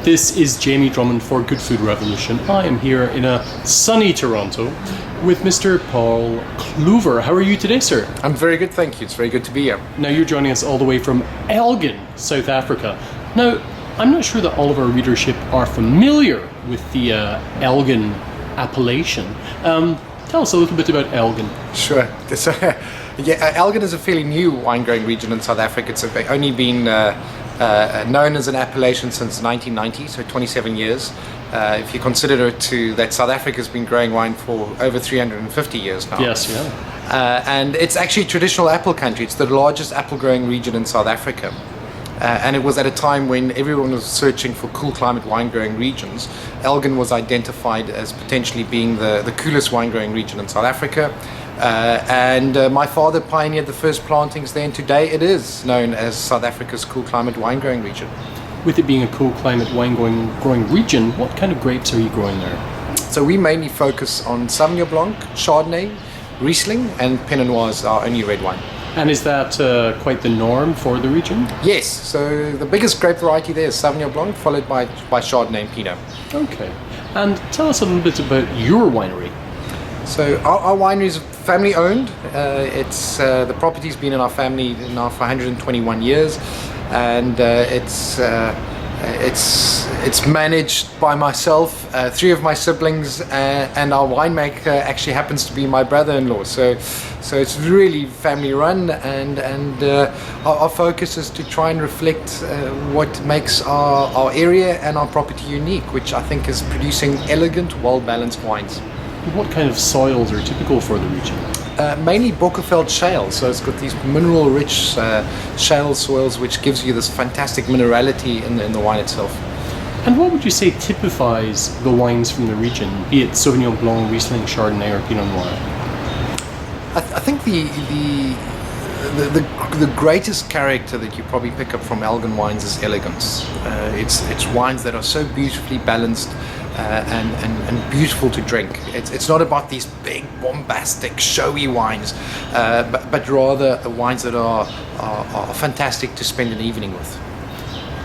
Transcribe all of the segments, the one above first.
This is Jamie Drummond for Good Food Revolution. I am here in a sunny Toronto with Mr. Paul Cluver. How are you today, sir? I'm very good, thank you. It's very good to be here. Now, you're joining us all the way from Elgin, South Africa. Now, I'm not sure that all of our readership are familiar with the Elgin appellation. Tell us a little bit about Elgin. Sure. Elgin is a fairly new wine growing region in South Africa. It's only been known as an appellation since 1990, so 27 years. If you consider it that South Africa's been growing wine for over 350 years now. Yes, yeah. And it's actually traditional apple country. It's the largest apple growing region in South Africa. And it was at a time when everyone was searching for cool climate wine growing regions. Elgin was identified as potentially being the coolest wine growing region in South Africa. My father pioneered the first plantings there, and today it is known as South Africa's cool climate wine growing region. With it being a cool climate wine growing region, what kind of grapes are you growing there? So we mainly focus on Sauvignon Blanc, Chardonnay, Riesling, and Pinot Noir is our only red wine. And is that quite the norm for the region? Yes, so the biggest grape variety there is Sauvignon Blanc, followed by Chardonnay and Pinot. Okay, and tell us a little bit about your winery. So our winery is family owned. The property's been in our family now for 121 years, and it's managed by myself, three of my siblings, and our winemaker actually happens to be my brother-in-law. So it's really family run, and our focus is to try and reflect what makes our area and our property unique, which I think is producing elegant, well-balanced wines. What kind of soils are typical for the region? Mainly Bockerveld shale, so it's got these mineral-rich shale soils, which gives you this fantastic minerality in the wine itself. And what would you say typifies the wines from the region, be it Sauvignon Blanc, Riesling, Chardonnay, or Pinot Noir? I think the greatest character that you probably pick up from Elgin wines is elegance. It's wines that are so beautifully balanced and beautiful to drink. It's not about these big, bombastic, showy wines, but rather wines that are fantastic to spend an evening with.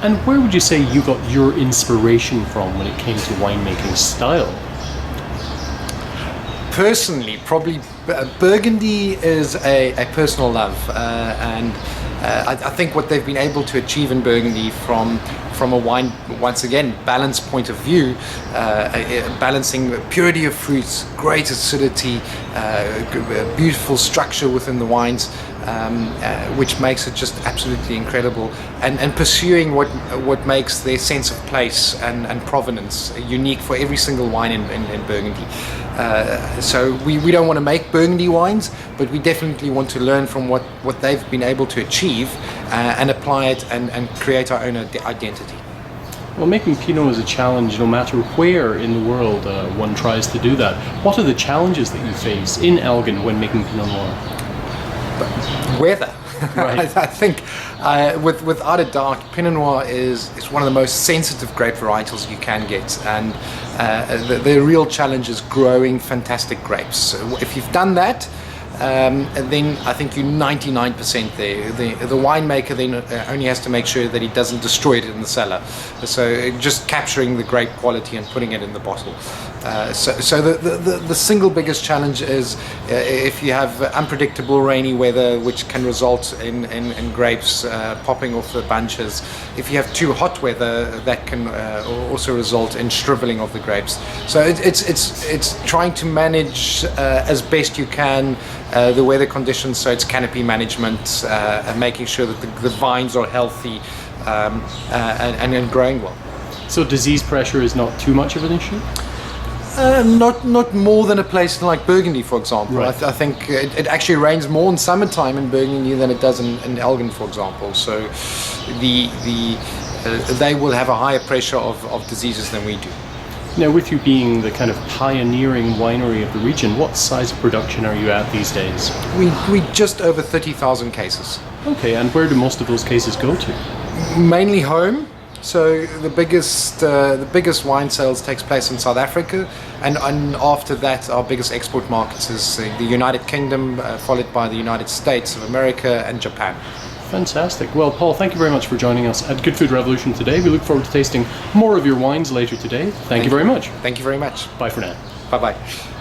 And where would you say you got your inspiration from when it came to winemaking style? Personally, probably Burgundy is a personal love, and I think what they've been able to achieve in Burgundy from a wine, once again, balance point of view, balancing purity of fruits, great acidity, beautiful structure within the wines, which makes it just absolutely incredible, and pursuing what makes their sense of place and provenance unique for every single wine in Burgundy. So we don't want to make Burgundy wines, but we definitely want to learn from what they've been able to achieve and apply it and create our own identity. Well, making Pinot is a challenge no matter where in the world one tries to do that. What are the challenges that you face in Elgin when making Pinot Noir? Weather. Right. I think without a doubt, Pinot Noir is one of the most sensitive grape varietals you can get, and the real challenge is growing fantastic grapes. So if you've done that, then I think you're 99% there. The winemaker then only has to make sure that he doesn't destroy it in the cellar. So just capturing the grape quality and putting it in the bottle. So the single biggest challenge is if you have unpredictable rainy weather, which can result in grapes popping off the bunches. If you have too hot weather, that can also result in shriveling of the grapes. So it's trying to manage as best you can the weather conditions, so it's canopy management and making sure that the vines are healthy and growing well. So disease pressure is not too much of an issue? Not more than a place like Burgundy, for example. Right. I think it actually rains more in summertime in Burgundy than it does in Elgin, for example. So they will have a higher pressure of diseases than we do. Now, with you being the kind of pioneering winery of the region, what size of production are you at these days? We just over 30,000 cases. Okay, and where do most of those cases go to? Mainly home. So the biggest wine sales takes place in South Africa, and after that our biggest export markets is the United Kingdom, followed by the United States of America and Japan. Fantastic. Well, Paul, thank you very much for joining us at Good Food Revolution today. We look forward to tasting more of your wines later today. Thank you very much. Thank you very much. Bye for now. Bye-bye.